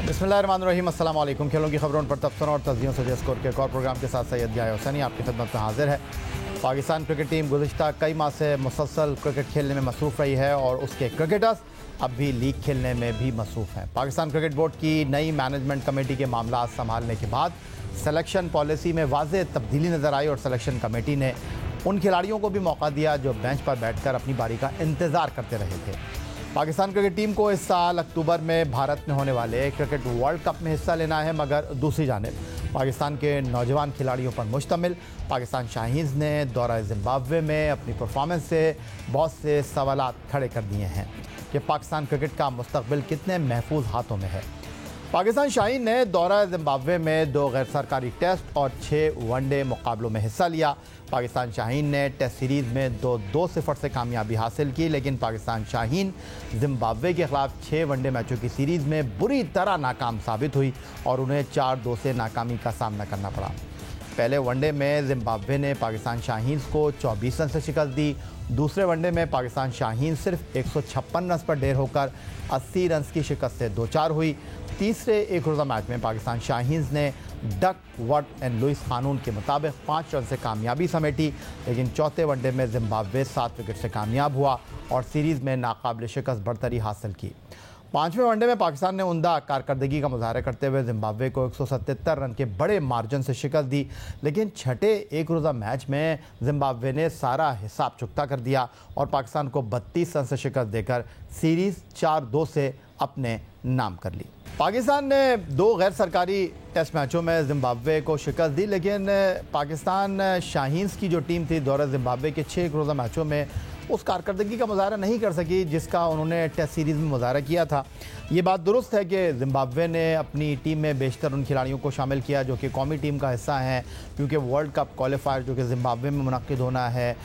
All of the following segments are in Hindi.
बिस्मिल्लाहिर्रहमानिर्रहीम, अस्सलाम वालेकुम। खेलों की खबरों पर तबसरों और तस्दीयों से स्कोर के एक और प्रोग्राम के साथ सैयद याह्या हुसैनी आपकी खिदमत में हाजिर है। पाकिस्तान क्रिकेट टीम गुज़िश्ता कई माह से मुसलसल क्रिकेट खेलने में मसरूफ़ रही है और उसके क्रिकेटर्स अब भी लीग खेलने में भी मसरूफ़ हैं। पाकिस्तान क्रिकेट बोर्ड की नई मैनेजमेंट कमेटी के मामला संभालने के बाद सिलेक्शन पॉलिसी में वाज़ेह तब्दीली नज़र आई और सिलेक्शन कमेटी ने उन खिलाड़ियों को भी मौका दिया जो बेंच पर बैठकर अपनी बारी का इंतज़ार करते रहे थे। पाकिस्तान क्रिकेट टीम को इस साल अक्टूबर में भारत में होने वाले क्रिकेट वर्ल्ड कप में हिस्सा लेना है, मगर दूसरी जानिब पाकिस्तान के नौजवान खिलाड़ियों पर मुश्तमिल पाकिस्तान शाहीन्स ने दौरा ज़िम्बाब्वे में अपनी परफॉर्मेंस से बहुत से सवालात खड़े कर दिए हैं कि पाकिस्तान क्रिकेट का मुस्तकबिल कितने महफूज हाथों में है। पाकिस्तान शाहीन ने दौरा ज़िम्बाब्वे में 2 गैर सरकारी टेस्ट और 6 वनडे मुकाबलों में हिस्सा लिया। पाकिस्तान शाहीन ने टेस्ट सीरीज़ में 2-0 से कामयाबी हासिल की, लेकिन पाकिस्तान शाहीन ज़िम्बाब्वे के ख़िलाफ़ 6 वनडे मैचों की सीरीज़ में बुरी तरह नाकाम साबित हुई और उन्हें 4-2 से नाकामी का सामना करना पड़ा। पहले वनडे में ज़िम्बाब्वे ने पाकिस्तान शाहीन्स को 24 रन से शिकस्त दी। दूसरे वनडे में पाकिस्तान शाहीन सिर्फ 156 रन पर ढेर होकर 80 रन की शिकस्त से 2-4 हुई। तीसरे एक रोज़ा मैच में पाकिस्तान शाहीन्स ने डक वर्ट एंड लुइस कानून के मुताबिक 5 रन से कामयाबी समेटी, लेकिन चौथे वनडे में ज़िम्बाब्वे 7 विकेट से कामयाब हुआ और सीरीज़ में नाकाबिल शिकस्त बढ़तरी हासिल की। 5वें वनडे में पाकिस्तान ने उम्दा कारकर्दगी का मुजाहरा करते हुए ज़िम्बाब्वे को 177 रन के बड़े मार्जिन से शिकस्त दी, लेकिन छठे एक रोज़ा मैच में ज़िम्बाब्वे ने सारा हिसाब चुकता कर दिया और पाकिस्तान को 32 रन से शिकस्त देकर सीरीज़ 4-2 से अपने नाम कर ली। पाकिस्तान ने 2 गैर सरकारी टेस्ट मैचों में ज़िम्बाब्वे को शिकस्त दी, लेकिन पाकिस्तान शाहीन्स की जो टीम थी दौरा ज़िम्बाब्वे के 6 एक रोज़ा मैचों में उस कारकर्दगी का मुजाहरा नहीं कर सकी जिसका उन्होंने टेस्ट सीरीज़ में मुजाहरा किया था। ये बात दुरुस्त है कि ज़िम्बाब्वे ने अपनी टीम में बेशतर उन खिलाड़ियों को शामिल किया जो कि कौमी टीम का हिस्सा हैं, क्योंकि वर्ल्ड कप क्वालिफायर जो कि ज़िम्बाब्वे में मुनक्किद होना है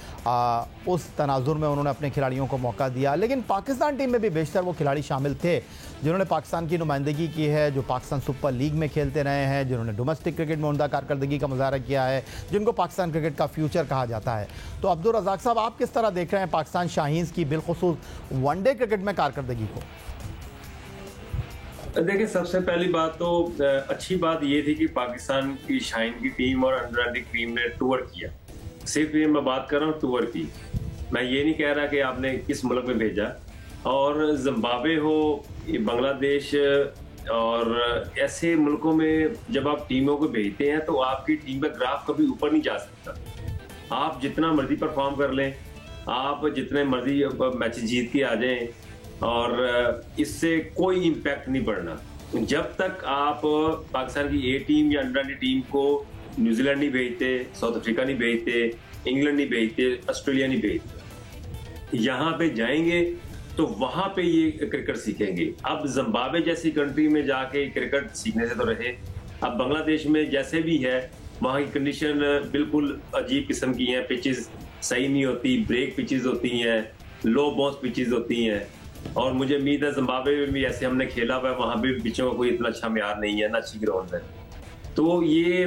उस तनाजुर में उन्होंने अपने खिलाड़ियों को मौका दिया। लेकिन पाकिस्तान टीम में भी बेशतर वो खिलाड़ी शामिल थे जिन्होंने पाकिस्तान की नुमाइंदगी की है, जो पाकिस्तान सुपर लीग में खेलते रहे हैं, जिन्होंने डोमेस्टिक क्रिकेट में उम्दा कारकर्दगी का मुजाहरा किया है, जिनको पाकिस्तान क्रिकेट का फ्यूचर कहा जाता है। तो अब्दुल रज़ाक साहब, आप किस तरह देख रहे हैं पाकिस्तान शाहीन्स की बिलखुसूस वनडे क्रिकेट में कारकर्दगी को? देखिए, सबसे पहली बात तो अच्छी बात ये थी कि पाकिस्तान की शाहीन की टीम और अंडर 20 टीम ने टूर किया। सिर्फ ये मैं बात कर रहा हूँ टूर की, मैं ये नहीं कह रहा कि आपने किस मुल्क में भेजा। और ज़िम्बाब्वे हो, बांग्लादेश और ऐसे मुल्कों में जब आप टीमों को भेजते हैं तो आपकी टीम का ग्राफ कभी ऊपर नहीं जा सकता। आप जितना मर्जी परफॉर्म कर लें, आप जितने मर्जी मैच जीत के आ जाएं और इससे कोई इम्पैक्ट नहीं पड़ना जब तक आप पाकिस्तान की ए टीम या अंडर 20 टीम को न्यूजीलैंड नहीं भेजते, साउथ अफ्रीका नहीं भेजते, इंग्लैंड नहीं भेजते, ऑस्ट्रेलिया नहीं भेजते। यहाँ पे जाएंगे तो वहां पे ये क्रिकेट सीखेंगे। अब जिम्बाब्वे जैसी कंट्री में जाके क्रिकेट सीखने से तो रहे, अब बांग्लादेश में जैसे भी है वहाँ की कंडीशन बिल्कुल अजीब किस्म की हैं, पिचेस सही नहीं होती, ब्रेक पिचेस होती हैं, लो बाउंस पिचेस होती हैं। और मुझे उम्मीद है जिम्बाब्वे में भी ऐसे हमने खेला हुआ है, वहाँ भी पिचों का कोई इतना अच्छा म्यार नहीं है, ना अच्छी ग्राउंड है। तो ये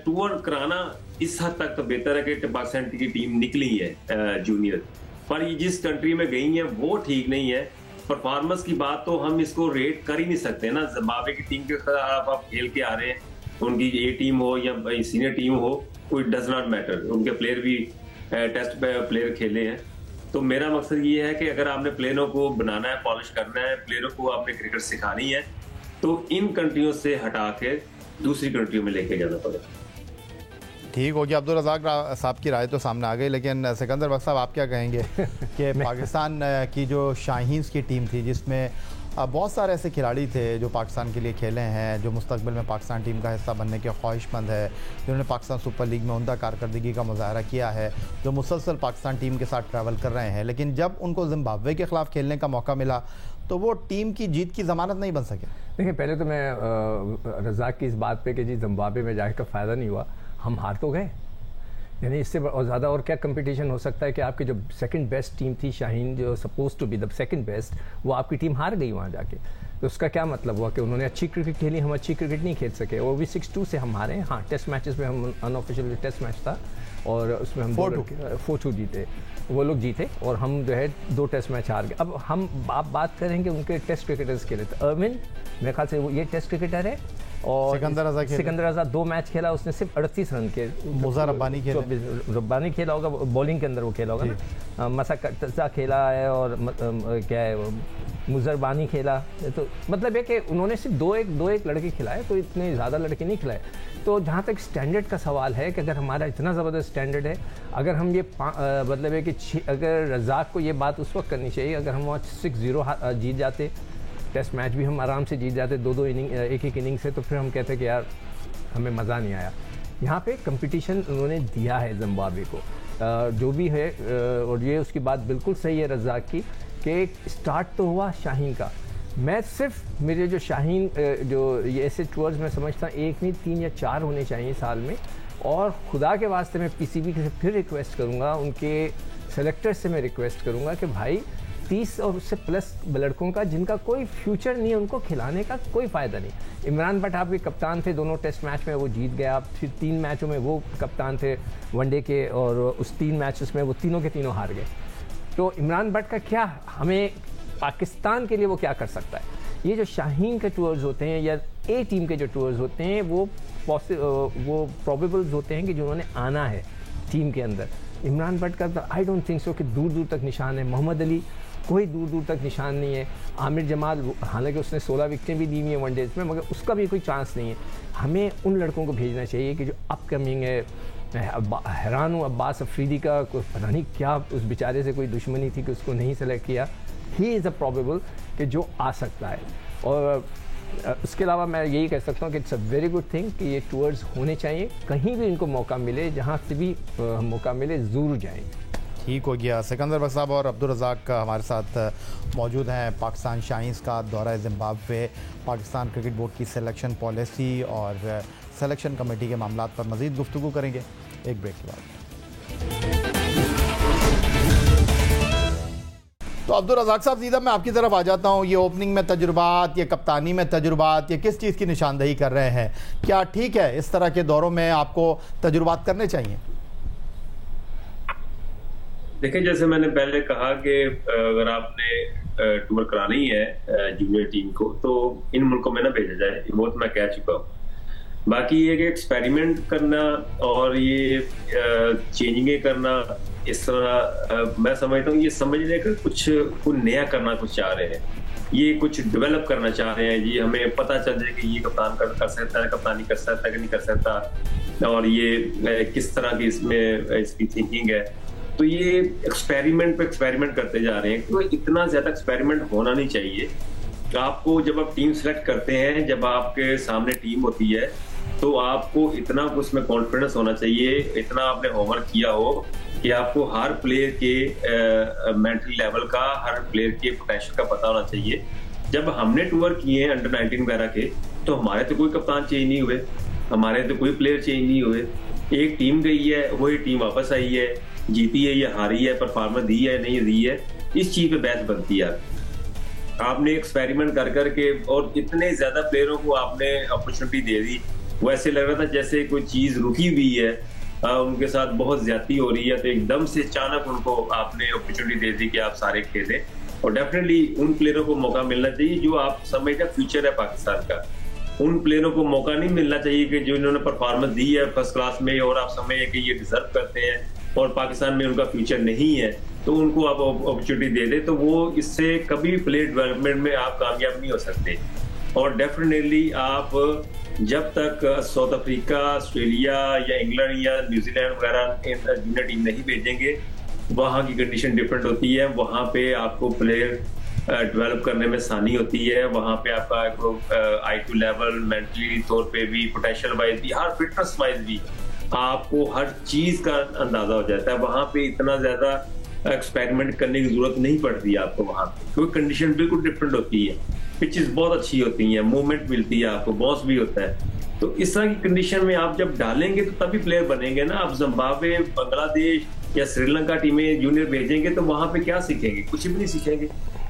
टूर कराना इस हद तक तो बेहतर है कि पाकिस्तान की टीम निकली है जूनियर, पर ये जिस कंट्री में गई है वो ठीक नहीं है। परफॉर्मेंस की बात तो हम इसको रेट कर ही नहीं सकते ना। जिम्बाब्वे की टीम के खिलाफ आप खेल के आ रहे हैं, उनकी ए टीम हो या सीनियर टीम हो, कोई डज नॉट मैटर, उनके प्लेयर भी टेस्ट प्लेयर खेले हैं। तो मेरा मकसद ये है कि अगर आपने प्लेयरों को बनाना है, पॉलिश करना है, प्लेयरों को आपने क्रिकेट सिखानी है, तो इन कंट्रियों से हटा के दूसरी कंट्रियों में लेके जाना पड़ेगा। ठीक हो गया, अब्दुल रज़ाक साहब की राय तो सामने आ गई, लेकिन सिकंदर बख्श साहब आप क्या कहेंगे कि पाकिस्तान की जो शाहीन्स की टीम थी जिसमें बहुत सारे ऐसे खिलाड़ी थे जो पाकिस्तान के लिए खेले हैं, जो मुस्तकबिल में पाकिस्तान टीम का हिस्सा बनने के ख्वाहिशमंद है, जिन्होंने पाकिस्तान सुपर लीग में उम्दा कारकर्दगी का मुजाहरा किया है, जो मुसलसल पाकिस्तान टीम के साथ ट्रैवल कर रहे हैं, लेकिन जब उनको ज़िम्बाब्वे के ख़िलाफ़ खेलने का मौका मिला तो वो टीम की जीत की ज़मानत नहीं बन सके। देखिए, पहले तो मैं रज़ाक की इस बात पे कि जी ज़िम्बाब्वे में जाने का फ़ायदा नहीं हुआ, हम हार तो गए, यानी इससे और ज़्यादा और क्या कंपटीशन हो सकता है कि आपकी जो सेकंड बेस्ट टीम थी शाहीन, जो suppose to be the second best, वो आपकी टीम हार गई वहाँ जाके। तो उसका क्या मतलब हुआ कि उन्होंने अच्छी क्रिकेट खेली, हम अच्छी क्रिकेट नहीं खेल सके। वो भी 6-2 से हम हारे। हाँ, टेस्ट मैचेस में हम अनऑफिशियल टेस्ट मैच था और उसमें हम 4-2 जीते। वो लोग जीते और हम जो है 2 टेस्ट मैच हार गए। अब आप बात करेंगे उनके टेस्ट क्रिकेटर्स के लिए, तो अर्विन मेरे ख्याल से वो ये टेस्ट क्रिकेटर है, और सिकंदर रजा 2 मैच खेला, उसने सिर्फ 38 रन के। मुज़ा रब्बानी खेला होगा, बॉलिंग के अंदर वो खेला होगा ना। मसा खेला है, और क्या है मुजरबानी खेला। तो मतलब है कि उन्होंने सिर्फ दो एक लड़के खिलाए, तो इतने ज़्यादा लड़के नहीं खिलाए। तो जहाँ तक स्टैंडर्ड का सवाल है कि अगर हमारा इतना ज़बरदस्त स्टैंडर्ड है, अगर हम ये मतलब है कि अगर रज़ाक को ये बात उस वक्त करनी चाहिए, अगर हम वहाँ 6-0 जीत जाते, टेस्ट मैच भी हम आराम से जीत जाते 2-2 इनिंग, एक इनिंग से, तो फिर हम कहते कि यार हमें मज़ा नहीं आया। यहाँ पे कंपटीशन उन्होंने दिया है जिम्बाब्वे को, जो भी है। और ये उसकी बात बिल्कुल सही है रज़ाक की कि स्टार्ट तो हुआ शाहीन का। मैं सिर्फ मेरे जो शाहीन जो ये ऐसे टूर्स मैं समझता हूँ 1 नहीं 3 या 4 होने चाहिए साल में। और खुदा के वास्ते मैं पीसीबी से फिर रिक्वेस्ट करूँगा, उनके सेलेक्टर से मैं रिक्वेस्ट करूँगा कि भाई 30 और उससे प्लस लड़कों का जिनका कोई फ्यूचर नहीं है, उनको खिलाने का कोई फ़ायदा नहीं। इमरान भट्ट आपके कप्तान थे, दोनों टेस्ट मैच में वो जीत गया, फिर 3 मैचों में वो कप्तान थे वनडे के, और उस 3 मैचेस में वो तीनों के तीनों हार गए। तो इमरान भट्ट का क्या, हमें पाकिस्तान के लिए वो क्या कर सकता है? ये जो शाहीन के टूर्स होते हैं या ए टीम के जो टूर्स होते हैं, वो प्रोबेबल्स होते हैं कि जिन्होंने आना है टीम के अंदर। इमरान भट्ट का तो आई डोंट थिंक सो कि दूर दूर तक निशान है। मोहम्मद अली कोई दूर दूर तक निशान नहीं है। आमिर जमाल हालांकि उसने 16 विकेटें भी दी हुई हैं वनडेज में, मगर उसका भी कोई चांस नहीं है। हमें उन लड़कों को भेजना चाहिए कि जो अपकमिंग है। हैरान हूँ अब्बास अफरीदी का, कोई पता नहीं क्या उस बेचारे से कोई दुश्मनी थी कि उसको नहीं सेलेक्ट किया। ही इज़ अ प्रोबेबल कि जो आ सकता है। और उसके अलावा मैं यही कह सकता हूँ कि it's a very good thing कि ये टूर्स होने चाहिए, कहीं भी इनको मौका मिले, जहाँ से भी मौका मिले ज़रूर जाएँ। ठीक हो गया। सिकंदर बख्श साहब और अब्दुल रज़ाक हमारे साथ मौजूद हैं। पाकिस्तान शाहीन्स का दौरा ज़िम्बाब्वे, पाकिस्तान क्रिकेट बोर्ड की सिलेक्शन पॉलिसी और सिलेक्शन कमेटी के मामलात पर मज़ीद गुफ्तगू करेंगे एक ब्रेक के बाद। तो अब्दुल रज़ाक साहब, सीधा मैं आपकी तरफ आ जाता हूँ। ये ओपनिंग में तजुर्बात, ये कप्तानी में तजुर्बात, ये किस चीज़ की निशानदेही कर रहे हैं? क्या ठीक है इस तरह के दौरों में आपको तजुर्बात करने चाहिए? देखिए, जैसे मैंने पहले कहा कि अगर आपने टूर करानी है जूनियर टीम को, तो इन मुल्कों में ना भेजा जाए, वो तो मैं कह चुका हूँ। बाकी ये कि एक्सपेरिमेंट करना और ये चेंजिंगें करना, इस तरह मैं समझता हूँ ये समझने का कुछ नया करना कुछ चाह रहे हैं, ये कुछ डेवलप करना चाह रहे हैं जी। हमें पता चल जाए कि ये कप्तान कर सकता है, कप्तानी कर सकता है कि नहीं कर सकता, और ये किस तरह की इसमें इसकी थिंकिंग है। तो ये एक्सपेरिमेंट पे एक्सपेरिमेंट करते जा रहे हैं। तो इतना ज्यादा एक्सपेरिमेंट होना नहीं चाहिए। आपको जब आप टीम सेलेक्ट करते हैं, जब आपके सामने टीम होती है, तो आपको इतना उसमें कॉन्फिडेंस होना चाहिए, इतना आपने होमवर्क किया हो कि आपको हर प्लेयर के मेंटल लेवल का, हर प्लेयर के पोटेंशियल का पता होना चाहिए। जब हमने टूर किए हैं अंडर 19 वगैरह के, तो हमारे तो कोई कप्तान चेंज नहीं हुए, हमारे तो कोई प्लेयर चेंज नहीं हुए। एक टीम गई है, वही टीम वापस आई है, जीती है या हारी है, परफॉर्मेंस दी है नहीं दी है, इस चीज पे बहस बनती है। आपने एक्सपेरिमेंट कर करके और इतने ज्यादा प्लेयरों को आपने अपॉर्चुनिटी दे दी, वैसे लग रहा था जैसे कोई चीज रुकी हुई है, उनके साथ बहुत ज्यादती हो रही है, तो एकदम से अचानक उनको आपने अपॉर्चुनिटी दे दी कि आप सारे खेलें। और डेफिनेटली उन प्लेयरों को मौका मिलना चाहिए जो आप समझते हैं फ्यूचर है पाकिस्तान का। उन प्लेयरों को मौका नहीं मिलना चाहिए कि जो इन्होंने परफॉर्मेंस दी है फर्स्ट क्लास में और आप समझे कि ये डिजर्व करते हैं और पाकिस्तान में उनका फ्यूचर नहीं है, तो उनको आप अपॉर्चुनिटी दे दे, तो वो इससे कभी प्लेयर डेवलपमेंट में आप कामयाब नहीं हो सकते। और डेफिनेटली आप जब तक साउथ अफ्रीका, ऑस्ट्रेलिया या इंग्लैंड या न्यूजीलैंड वगैरह जूनियर टीम नहीं भेजेंगे, वहाँ की कंडीशन डिफरेंट होती है। वहाँ पे आपको प्लेयर डेवलप करने में आसानी होती है, वहाँ पे आपका IQ लेवल, मेंटली तौर पे भी, पोटेंशियल वाइज भी, हर फिटनेस वाइज भी आपको हर चीज का अंदाजा हो जाता है। वहाँ पे इतना ज्यादा एक्सपेरिमेंट करने की जरूरत नहीं पड़ती है आपको वहाँ पे, क्योंकि कंडीशन बिल्कुल डिफरेंट होती है, पिचेस बहुत अच्छी होती हैं, मूवमेंट मिलती है आपको, बॉस भी होता है। तो इस तरह की कंडीशन में आप जब डालेंगे तो तभी प्लेयर बनेंगे ना। आप जिम्बाब्वे, बांग्लादेश या श्रीलंका टीमें जूनियर भेजेंगे तो वहां पे क्या सीखेंगे? कुछ भी नहीं सीखेंगे।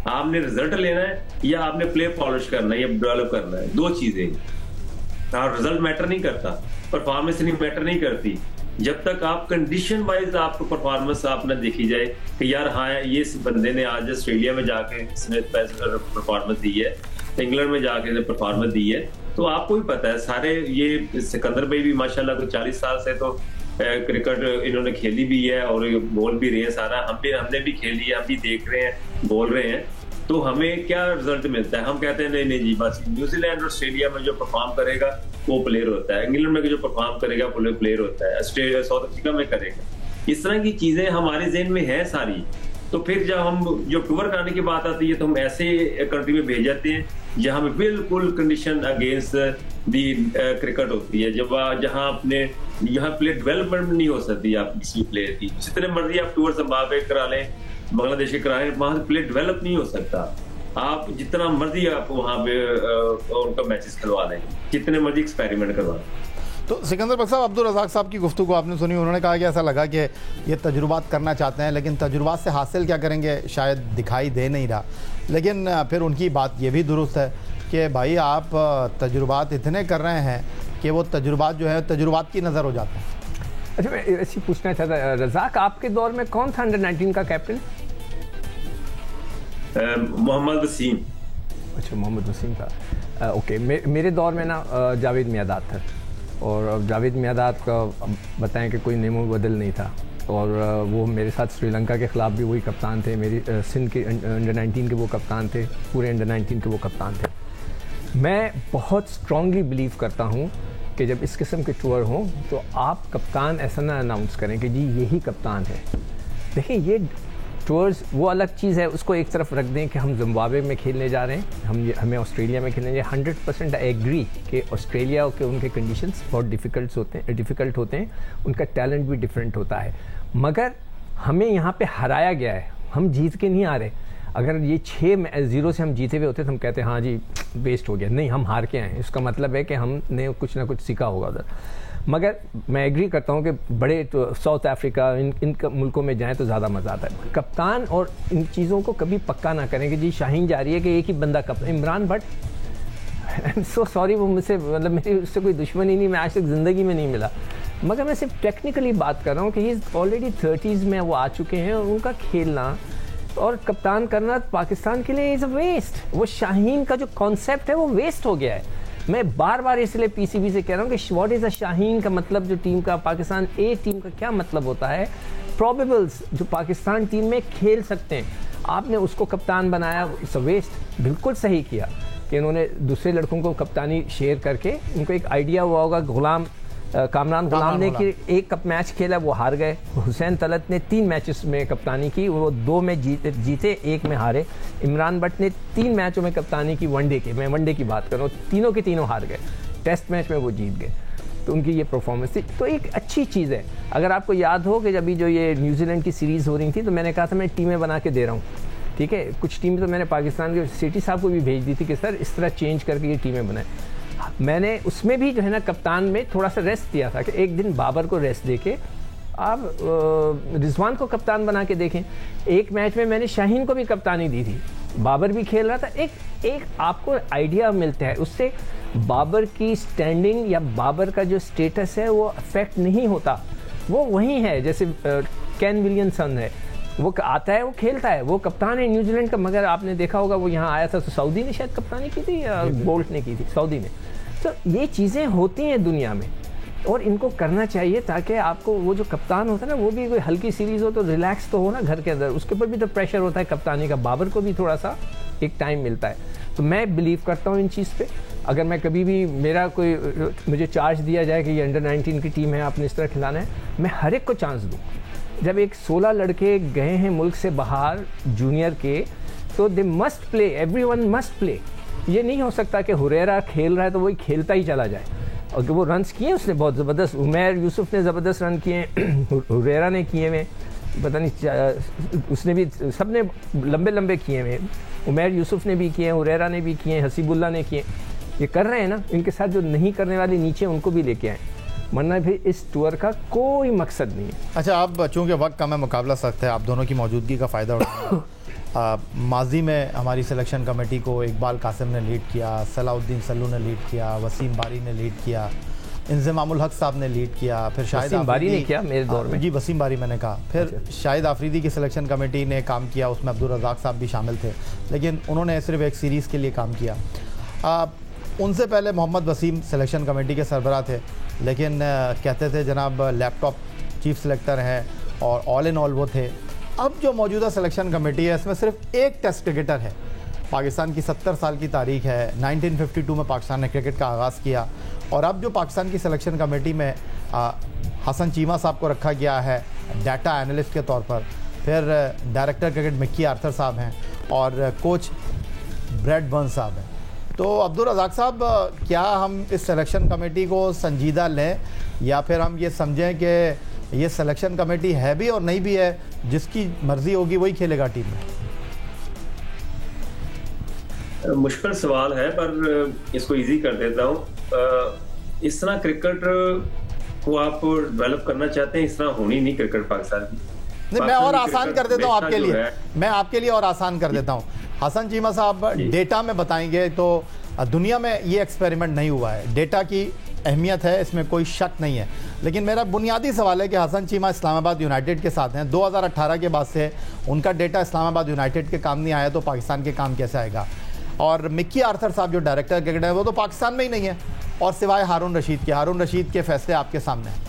आपने रिजल्ट लेना है या आपने प्लेयर पॉलिश करना है या डेवलप करना है, दो चीजें। और रिजल्ट मैटर नहीं करता, परफॉर्मेंस नहीं मैटर नहीं करती, जब तक आप कंडीशन वाइज आपको परफॉर्मेंस आप ना देखी जाए कि यार हाँ ये इस बंदे ने आज ऑस्ट्रेलिया में जाके इसने परफॉर्मेंस दी है, इंग्लैंड में जाके परफॉर्मेंस दी है, तो आपको भी पता है सारे ये सिकंदर भाई भी माशाल्लाह को 40 साल से तो क्रिकेट इन्होंने खेली भी है और बोल भी रहे हैं सारा, हमने भी खेली है, हम भी देख रहे हैं, बोल रहे हैं, तो हमें क्या रिजल्ट मिलता है? हम कहते हैं नहीं नहीं जी बस न्यूजीलैंड और ऑस्ट्रेलिया में जो परफॉर्म करेगा वो प्लेयर होता है, इंग्लैंड में जो परफॉर्म करेगा वो प्लेयर होता है, ऑस्ट्रेलिया साउथ अफ्रीका में करेगा। इस तरह की चीजें हमारे जेहन में है सारी। तो फिर जब हम जो टूर कराने की बात आती है तो हम ऐसे कंट्री में भेज जाते हैं जहां में बिल्कुल कंडीशन अगेंस्ट दी क्रिकेट होती है, जहां अपने यहाँ प्लेयर डेवलपमेंट नहीं हो सकती आप किसी प्लेयर की, जितने मर्जी आप टूर जिम्बाब्वे करा लें, बांग्लादेश के कराएं, वहां प्लेयर डेवलप नहीं हो सकता। आप जितना मर्जी आप वहां पे उनका मैचेस खिलवा लें, जितने मर्जी एक्सपेरिमेंट करवा लें। तो सिकंदर बख्श साहब, अब्दुल रज़ाक साहब की गुफ्तगू आपने सुनी, उन्होंने कहा कि ऐसा लगा कि ये तजुर्बात करना चाहते हैं लेकिन तजुर्बात से हासिल क्या करेंगे शायद दिखाई दे नहीं रहा। लेकिन फिर उनकी बात ये भी दुरुस्त है कि भाई आप तजुर्बात इतने कर रहे हैं कि वो तजुर्बात जो है तजुर्बात की नज़र हो जाते हैं। अच्छा, मैं ऐसे पूछना चाहता, रज़ाक आपके दौर में कौन था अंडर-19 का कैप्टन? मोहम्मद वसीम। अच्छा, मोहम्मद वसीम था। ओके, मेरे दौर में ना जावेद मियादाद था, और जावेद मियादाद का बताएं कि कोई नेमो बदल नहीं था, और वो मेरे साथ श्रीलंका के ख़िलाफ़ भी वही कप्तान थे, मेरी सिंध के अंडर-19 के वो कप्तान थे, पूरे अंडर-19 के वो कप्तान थे। मैं बहुत स्ट्रांगली बिलीव करता हूँ कि जब इस किस्म के टूर हों तो आप कप्तान ऐसा ना अनाउंस करें कि जी यही कप्तान है। देखिए, ये टूर्स वो अलग चीज़ है, उसको एक तरफ रख दें कि हम जिम्बाब्वे में खेलने जा रहे हैं, हमें ऑस्ट्रेलिया में खेलने जा रहे हैं। 100% आई एग्री कि ऑस्ट्रेलिया के उनके कंडीशंस बहुत डिफ़िकल्ट होते हैं, उनका टैलेंट भी डिफरेंट होता है, मगर हमें यहाँ पे हराया गया है, हम जीत के नहीं आ रहे। अगर ये 6-0 से हम जीते हुए होते तो हम कहते हैं हाँ जी वेस्ट हो गया, नहीं, हम हार के आए, इसका मतलब है कि हमने कुछ ना कुछ सीखा होगा उधर। मगर मैं एग्री करता हूँ कि बड़े तो साउथ अफ्रीका इन मुल्कों में जाएं तो ज़्यादा मज़ा आता है। कप्तान और इन चीज़ों को कभी पक्का ना करें कि जी शाहीन जा रही है कि एक ही बंदा कप्तान। Imran Bhatt, I am so sorry, वो मुझसे मतलब मेरी उससे कोई दुश्मनी नहीं, मैं आज तक ज़िंदगी में नहीं मिला, मगर मैं सिर्फ टेक्निकली बात कर रहा हूँ कि ये ऑलरेडी 30s में वो आ चुके हैं, और उनका खेलना और कप्तान करना पाकिस्तान के लिए इज़ अ वेस्ट। वो शाहीन का जो कॉन्सेप्ट है वो वेस्ट हो गया है। मैं बार बार इसलिए पीसीबी से कह रहा हूँ कि व्हाट इज़ अ शाहीन का मतलब, जो टीम का पाकिस्तान ए टीम का क्या मतलब होता है, प्रोबेबल्स जो पाकिस्तान टीम में खेल सकते हैं, आपने उसको कप्तान बनाया, इट्स अ वेस्ट। बिल्कुल सही किया कि इन्होंने दूसरे लड़कों को कप्तानी शेयर करके, उनको एक आइडिया हुआ होगा, कामरान गुलाम ने कि एक मैच खेला वो हार गए, हुसैन तलत ने 3 मैचेस में कप्तानी की, वो 2 में जीते 1 में हारे, इमरान भट्ट ने 3 मैचों में कप्तानी की वनडे के, मैं वनडे की बात कर रहा हूँ, तीनों के तीनों हार गए, टेस्ट मैच में वो जीत गए, तो उनकी ये परफॉर्मेंस थी। तो एक अच्छी चीज़ है। अगर आपको याद हो कि जब जो ये न्यूजीलैंड की सीरीज़ हो रही थी तो मैंने कहा था मैं टीमें बना के दे रहा हूँ, ठीक है, कुछ टीमें तो मैंने पाकिस्तान के सिटी साहब को भी भेज दी थी कि सर इस तरह चेंज करके ये टीमें बनाएं। मैंने उसमें भी जो है ना कप्तान में थोड़ा सा रेस्ट दिया था कि एक दिन बाबर को रेस्ट देके आप रिजवान को कप्तान बना के देखें। एक मैच में मैंने शाहीन को भी कप्तानी दी थी, बाबर भी खेल रहा था, एक आपको आइडिया मिलता है उससे, बाबर की स्टैंडिंग या बाबर का जो स्टेटस है वो अफेक्ट नहीं होता, वो वहीं है। जैसे केन विलियमसन है, वो आता है, वो खेलता है, वो कप्तान है न्यूजीलैंड का, मगर आपने देखा होगा वो यहाँ आया था तो सऊदी ने शायद कप्तानी की थी या बोल्ट ने की थी, सऊदी ने। तो ये चीज़ें होती हैं दुनिया में और इनको करना चाहिए ताकि आपको वो जो कप्तान होता है ना, वो भी कोई हल्की सीरीज़ हो तो रिलैक्स तो हो ना घर के अंदर, उसके ऊपर भी तो प्रेशर होता है कप्तानी का। बाबर को भी थोड़ा सा एक टाइम मिलता है। तो मैं बिलीव करता हूँ इन चीज़ पे। अगर मैं कभी भी मुझे चार्ज दिया जाए कि ये अंडर-19 की टीम है, आपने इस तरह खिलाना है, मैं हर एक को चांस दूँ। जब एक 16 लड़के गए हैं मुल्क से बाहर जूनियर के, तो they must play, everyone must play. ये नहीं हो सकता कि हुरैरा खेल रहा है तो वही खेलता ही चला जाए। और वो रन्स किए उसने बहुत ज़बरदस्त, उमैर यूसुफ ने ज़बरदस्त रन किए, हुरैरा ने किए हुए, पता नहीं उसने भी, सब ने लंबे लंबे किए हुए, उमैर यूसुफ ने भी किए, हुरैरा ने भी किए, हसीबुल्ला ने किए। ये कर रहे हैं ना, इनके साथ जो नहीं करने वाले नीचे उनको भी लेके आए, वरना भी इस टूर का कोई मकसद नहीं है। अच्छा, आप चूँकि वक्त कम है, मुकाबला सख्त है, आप दोनों की मौजूदगी का फ़ायदा उठाएं। माजी में हमारी सिलेक्शन कमेटी को इकबाल कासिम ने लीड किया, सलाउद्दीन सल्लू ने लीड किया, वसीम बारी ने लीड किया, इंज़मामुल हक साहब ने लीड किया, फिर शाहिद वसीम बारी ने किया मेरे दौर में। जी वसीम बारी मैंने कहा, फिर शाहिद आफरीदी की सिलेक्शन कमेटी ने काम किया, उसमें अब्दुल रज़ाक साहब भी शामिल थे, लेकिन उन्होंने सिर्फ एक सीरीज़ के लिए काम किया। उनसे पहले मोहम्मद वसीम सिलेक्शन कमेटी के सरबराह थे, लेकिन कहते थे जनाब लैपटॉप चीफ सेलेक्टर हैं और ऑल इन ऑल वो थे। अब जो मौजूदा सिलेक्शन कमेटी है इसमें सिर्फ एक टेस्ट क्रिकेटर है। पाकिस्तान की 70 साल की तारीख है, 1952 में पाकिस्तान ने क्रिकेट का आगाज़ किया, और अब जो पाकिस्तान की सिलेक्शन कमेटी में हसन चीमा साहब को रखा गया है डाटा एनालिस्ट के तौर पर, फिर डायरेक्टर क्रिकेट मिक्की आर्थर साहब हैं और कोच ब्रैड बर्न्स साहब हैं। तो अब्दुल रज़ाक साहब, क्या हम इस सिलेक्शन कमेटी को संजीदा लें या फिर हम ये समझें कि ये सिलेक्शन कमेटी है भी और नहीं भी है, जिसकी मर्ज़ी होगी वही खेलेगा टीम में? मुश्किल सवाल है, पर इसको इजी कर देता हूँ। इस तरह क्रिकेट को आप डेवलप करना चाहते हैं, इस तरह होनी नहीं क्रिकेट पाकिस्तान की। नहीं, मैं और आसान कर देता हूँ आपके लिए, मैं आपके लिए और आसान कर देता हूँ। हसन चीमा साहब डेटा में बताएंगे तो दुनिया में ये एक्सपेरिमेंट नहीं हुआ है, डेटा की अहमियत है, इसमें कोई शक नहीं है, लेकिन मेरा बुनियादी सवाल है कि हसन चीमा इस्लामाबाद यूनाइटेड के साथ हैं, 2018 के बाद से उनका डेटा इस्लामाबाद यूनाइटेड के काम नहीं आया, तो पाकिस्तान के काम कैसे आएगा? और मिक्की आर्थर साहब जो डायरेक्टर क्रिकेट है वो तो पाकिस्तान में ही नहीं है, और सिवाय हारून रशीद के फैसले आपके सामने हैं।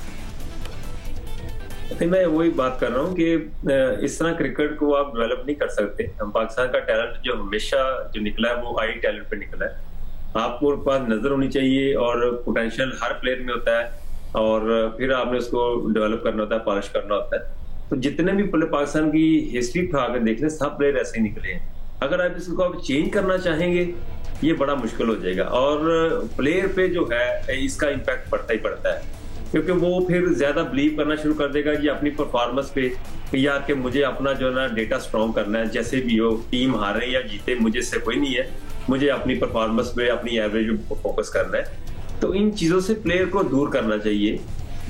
मैं वही बात कर रहा हूँ कि इस तरह क्रिकेट को आप डेवलप नहीं कर सकते। हम पाकिस्तान का टैलेंट जो हमेशा जो निकला है वो आई टैलेंट पे निकला है। आपको पास नजर होनी चाहिए और पोटेंशियल हर प्लेयर में होता है, और फिर आपने उसको डेवलप करना होता है, पॉलिश करना होता है। तो जितने भी पाकिस्तान की हिस्ट्री उठा कर देख लें, सब प्लेयर ऐसे ही निकले हैं। अगर आप इसको आप चेंज करना चाहेंगे ये बड़ा मुश्किल हो जाएगा, और प्लेयर पे जो है इसका इम्पैक्ट पड़ता ही पड़ता है, क्योंकि वो फिर ज्यादा बिलीव करना शुरू कर देगा कि अपनी परफॉर्मेंस पे या कि मुझे अपना जो है ना डेटा स्ट्रॉन्ग करना है, जैसे भी हो, टीम हारे या जीते मुझे इससे कोई नहीं है, मुझे अपनी परफॉर्मेंस पे अपनी एवरेज पे फोकस करना है। तो इन चीजों से प्लेयर को दूर करना चाहिए।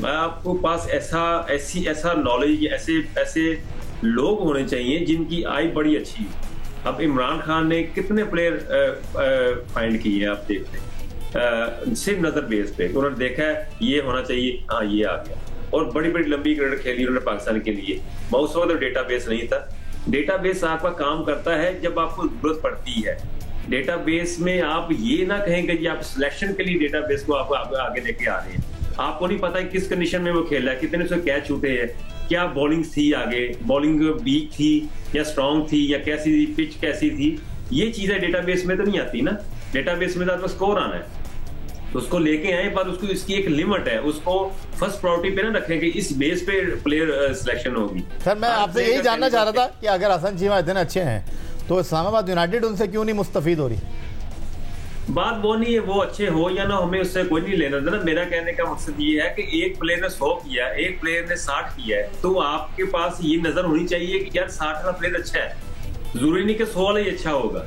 आपको पास ऐसा नॉलेज, ऐसे लोग होने चाहिए जिनकी आई बड़ी अच्छी है। अब इमरान खान ने कितने प्लेयर फाइंड किए हैं, आप देखते हैं सिर्फ नजर बेस पे, उन्होंने देखा है ये होना चाहिए, हाँ ये आ गया, और बड़ी बड़ी लंबी क्रिकेट खेली उन्होंने पाकिस्तान के लिए। उस वक्त डेटा बेस नहीं था। डेटा बेस आपका काम करता है जब आपको जरूरत पड़ती है। डेटा बेस में आप ये ना कहेंगे कि आप सिलेक्शन के लिए डेटा बेस को आप आगे लेके आ रहे हैं। आपको नहीं पता किस कंडीशन में वो खेल रहा है, कितने उसको कैच छूटे हैं, क्या बॉलिंग थी, आगे बॉलिंग वीक थी या स्ट्रॉन्ग थी या कैसी थी, पिच कैसी थी, ये चीजें डेटाबेस में तो नहीं आती ना। डेटाबेस में तो आपको स्कोर आना है, तो उसको लेके आए, पर उसको इसकी एक लिमिट है, उसको फर्स्ट प्रायोरिटी पे ना रखें कि इस बेस पे प्लेयर सिलेक्शन होगी। सर मैं आपसे यही जानना चाह रहा था कि अगर हसन चीमा इतने अच्छे हैं तो इस्लामाबाद यूनाइटेड उनसे क्यों नहीं मुस्तफीद हो रही? बात वो नहीं है, वो अच्छे हो या ना, हमें उससे कोई नहीं लेना देना। मेरा कहने का मकसद ये है कि एक प्लेयर ने 100 किया, एक प्लेयर ने 60 किया है, तो आपके पास ये नजर होनी चाहिए कि यार 60 वाला प्लेयर अच्छा है, जरूरी नहीं कि 100 वाला ही अच्छा होगा।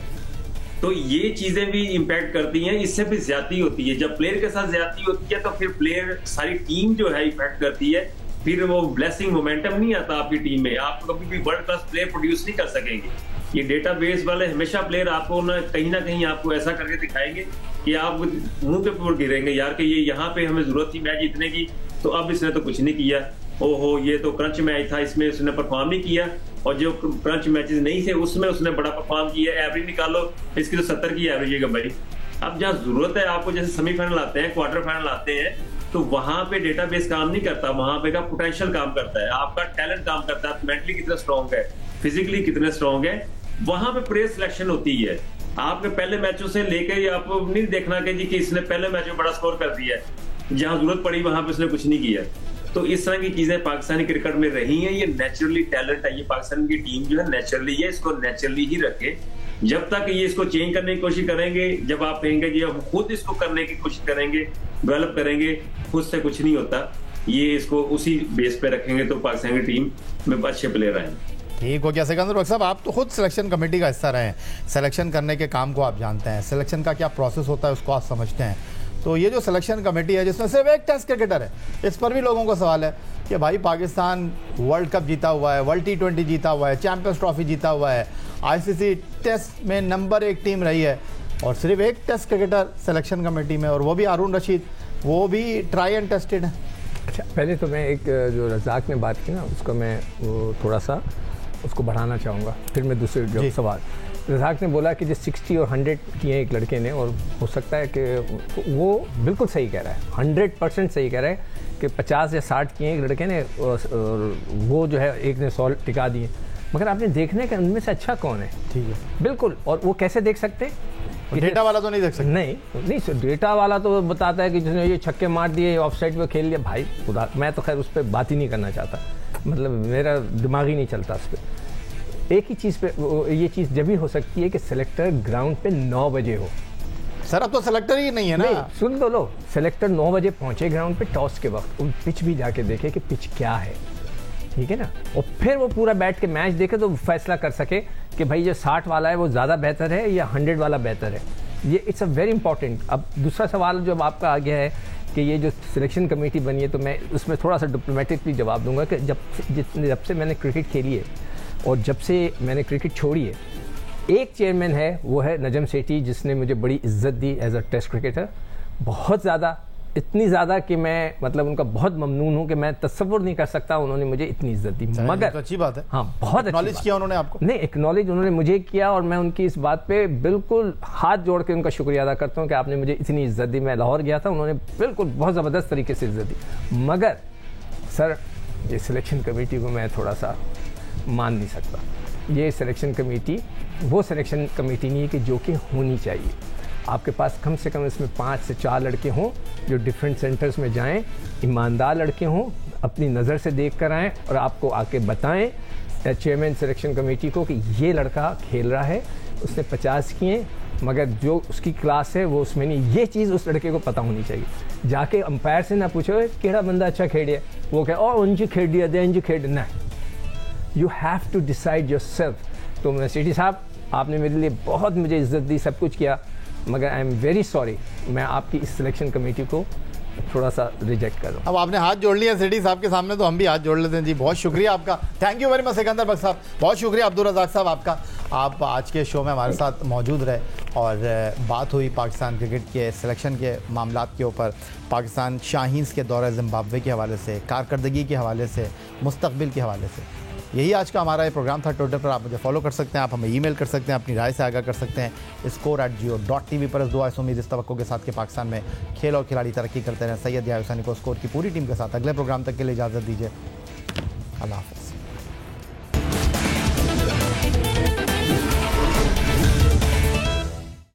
तो ये चीजें भी इम्पैक्ट करती हैं, इससे भी ज्यादती होती है। जब प्लेयर के साथ ज्यादती होती है तो फिर प्लेयर, सारी टीम जो है इफेक्ट करती है, फिर वो ब्लेसिंग मोमेंटम नहीं आता आपकी टीम में, आप कभी भी वर्ल्ड क्लास प्लेयर प्रोड्यूस नहीं कर सकेंगे। ये डेटाबेस वाले हमेशा प्लेयर आपको ना कहीं आपको ऐसा करके दिखाएंगे कि आप मुंह के ऊपर गिरेंगे, यार कि ये यहाँ पे हमें जरूरत थी मैच जीतने की, तो अब इसने तो कुछ नहीं किया, ओहो ये तो क्रंच मैच था, इसमें उसने परफॉर्म नहीं किया, और जो क्रंच मैचेस नहीं थे उसमें उसने बड़ा परफॉर्म किया। एवरेज निकालो, इसकी तो 70 की एवरेज है भाई। अब जहाँ जरूरत है आपको, जैसे सेमीफाइनल आते हैं, क्वार्टर फाइनल आते हैं, तो वहां पे डेटाबेस काम नहीं करता, वहां पे का पोटेंशियल काम करता है, आपका टैलेंट काम करता है, मेंटली कितना स्ट्रॉन्ग है, फिजिकली कितने स्ट्रॉन्ग है, वहां पे प्लेयर सिलेक्शन होती है। आपके पहले मैचों से लेकर आपको नहीं देखना कि जी कि इसने पहले मैच में बड़ा स्कोर कर दिया, जहां जरूरत पड़ी वहां पे उसने कुछ नहीं किया। तो इस तरह की चीजें पाकिस्तानी क्रिकेट में रही हैं। ये नेचुरली टैलेंट है, ये पाकिस्तान की टीम जो है नेचुरली है, इसको नेचुरली ही रखे। जब तक ये इसको चेंज करने की कोशिश करेंगे, जब आप कहेंगे कि हम खुद इसको करने की कोशिश करेंगे, डेवलप करेंगे, खुद से कुछ नहीं होता। ये इसको उसी बेस पे रखेंगे तो पाकिस्तान की टीम में अच्छे प्लेयर आएंगे। ठीक हो गया सिकंदर साहब, आप तो खुद सिलेक्शन कमेटी का हिस्सा रहे हैं, सिलेक्शन करने के काम को आप जानते हैं, सिलेक्शन का क्या प्रोसेस होता है उसको आप समझते हैं। तो ये जो सिलेक्शन कमेटी है जिसमें सिर्फ एक टेस्ट क्रिकेटर है, इस पर भी लोगों को सवाल है कि भाई पाकिस्तान वर्ल्ड कप जीता हुआ है, वर्ल्ड T20 जीता हुआ है, चैंपियंस ट्रॉफी जीता हुआ है, ICC टेस्ट में नंबर 1 टीम रही है, और सिर्फ एक टेस्ट क्रिकेटर सिलेक्शन कमेटी में, और वो भी हारून रशीद, वो भी ट्राई एंड टेस्टेड है। अच्छा, पहले तो मैं एक जो रज़ाक ने बात की ना, उसको मैं वो थोड़ा सा उसको बढ़ाना चाहूँगा, फिर मैं दूसरे जो सवाल। रज़ाक ने बोला कि जो 60 और 100 किए एक लड़के ने, और हो सकता है कि वो बिल्कुल सही कह रहा है, 100% सही कह रहा है कि 50 या 60 किए एक लड़के ने, और वो जो है एक ने 100 टिका दिए, मगर आपने देखना है कि उनमें से अच्छा कौन है। ठीक है, बिल्कुल। और वो कैसे देख सकते हैं? डेटा वाला तो नहीं देख सकते। नहीं सर, डेटा वाला तो बताता है कि जिसने ये छक्के मार दिए, ऑफ साइड पे खेल लिया। भाई खुदा, मैं तो खैर उस पर बात ही नहीं करना चाहता, मतलब मेरा दिमाग ही नहीं चलता उस पर। एक ही चीज़ पे ये चीज़ जब भी हो सकती है कि सेलेक्टर ग्राउंड पे 9 बजे हो। सर अब तो सेलेक्टर ही नहीं है ना। नहीं, सुन तो लो, सेलेक्टर 9 बजे पहुंचे ग्राउंड पे टॉस के वक्त, उन पिच भी जाके देखे कि पिच क्या है, ठीक है ना, और फिर वो पूरा बैठ के मैच देखे तो फैसला कर सके कि भाई जो 60 वाला है वो ज़्यादा बेहतर है या 100 वाला बेहतर है। ये इट्स अ वेरी इंपॉर्टेंट। अब दूसरा सवाल जो अब आपका आ गया है कि ये जो सिलेक्शन कमेटी बनी है, तो मैं उसमें थोड़ा सा डिप्लोमेटिकली जवाब दूंगा कि जब से मैंने क्रिकेट खेली है और जब से मैंने क्रिकेट छोड़ी है, एक चेयरमैन है, वो है नजम सेठी, जिसने मुझे बड़ी इज्जत दी एज अ टेस्ट क्रिकेटर, बहुत ज़्यादा, इतनी ज़्यादा कि मैं मतलब उनका बहुत ममनून हूँ कि मैं तस्वुर नहीं कर सकता उन्होंने मुझे इतनी इज्जत दी। मगर तो अच्छी बात है। हाँ, बहुत एक्नॉलेज किया उन्होंने आपको। नहीं, एक्नॉलेज उन्होंने मुझे किया, और मैं उनकी इस बात पे बिल्कुल हाथ जोड़ के उनका शुक्रिया अदा करता हूँ कि आपने मुझे इतनी इज्जत दी। मैं लाहौर गया था, उन्होंने बिल्कुल बहुत ज़बरदस्त तरीके से इज्जत दी। मगर सर, ये सिलेक्शन कमेटी को मैं थोड़ा सा मान नहीं सकता। ये सिलेक्शन कमेटी वो सिलेक्शन कमेटी नहीं है कि जो कि होनी चाहिए। आपके पास कम से कम इसमें 5 से 4 लड़के हों जो डिफरेंट सेंटर्स में जाएं, ईमानदार लड़के हों, अपनी नज़र से देख कर आएँ और आपको आके बताएं चेयरमैन सिलेक्शन कमेटी को कि ये लड़का खेल रहा है, उसने 50 किए, मगर जो उसकी क्लास है वो उसमें नहीं। ये चीज़ उस लड़के को पता होनी चाहिए। जाके अंपायर से ना पूछो केड़ा बंदा अच्छा खेड़िया, वो कहे ओ उनकी खेड़ दिया दे, इंज खेड़ ना। You have to decide yourself. तो मैं सेठी साहब, आपने मेरे लिए बहुत मुझे इज्जत दी, सब कुछ किया, मगर आई एम वेरी सॉरी, मैं आपकी इस सिलेक्शन कमेटी को थोड़ा सा रिजेक्ट कर रहा हूँ। अब आपने हाथ जोड़ लिया सेठी साहब के सामने, तो हम भी हाथ जोड़ लेते हैं जी। बहुत शुक्रिया आपका, thank you very much Sikandar Bakhsh साहब, बहुत शुक्रिया अब्दुल रज़ाक साहब आपका। आप आज के शो में हमारे साथ मौजूद रहे और बात हुई पाकिस्तान क्रिकेट के सिलेक्शन के मामलात के ऊपर, पाकिस्तान शाहीन्स के दौरे ज़िम्बाब्वे के हवाले से, कारकर्दगी के हवाले से, मुस्तकबिल के हवाले से। यही आज का हमारा ये प्रोग्राम था। ट्विटर पर आप मुझे फॉलो कर सकते हैं, आप हमें ईमेल कर सकते हैं, अपनी राय से आगाह कर सकते हैं score@geo.tv पर। इस दुआ से उम्मीद इस तवक्को के साथ कि पाकिस्तान में खेल और खिलाड़ी तरक्की करते रहें। सैयद याहिया हुसैनी को स्कोर की पूरी टीम के साथ अगले प्रोग्राम तक के लिए इजाज़त दीजिए। अल्लाह हाफ़िज़।